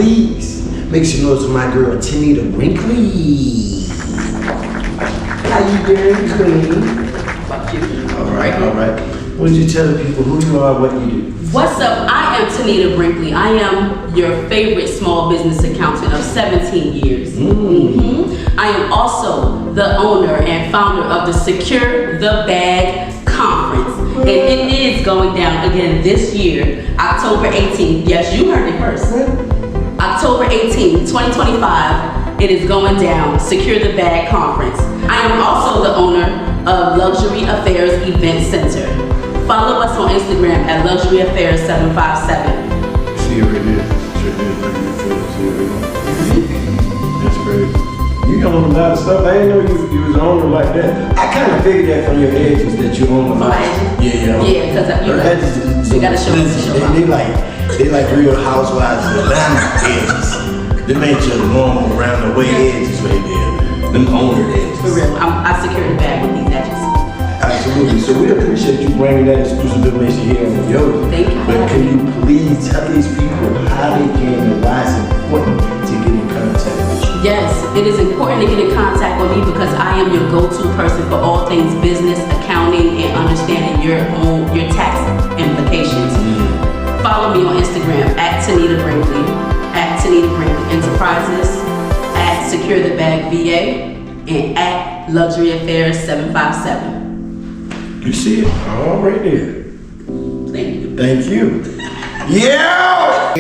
Please make some noise for my girl Tanita Brinkley. How you doing, Queen? Fuck you. All right. Would you tell the people who you are, what you do? What's up? I am Tanita Brinkley. I am your favorite small business accountant of 17 years. I am also the owner and founder of the Secure the Bag Conference. And it is going down again this year, October 18th. Yes, you heard it first. October 18th, 2025, it is going down, Secure the Bag Conference. I am also the owner of Luxury Affairs Event Center. Follow us on Instagram at Luxury Affairs 757. See what it is. That's crazy. You own a lot of stuff. I didn't know you was an owner like that. I kind of figured that from your edges that you own a lot. Yeah, because you gotta show us. They like Real Housewives of Atlanta edges. Them ain't your normal round the way edges right there. Them owner edges. For real, I secure the bag with these edges. Absolutely. So we appreciate you bringing that exclusive information here on Yoga. Thank you. But can you please tell these people how they can and why it's important to get in contact with you? Yes, it is important to get in contact with me because I am your go-to person for all things business, accounting, and understanding your tax implications. Follow me on Instagram at Tanita Brinkley, at Tanita Brinkley Enterprises, at Secure the Bag VA, and at Luxury Affairs 757. You see it all right there. Thank you. Thank you. Yeah!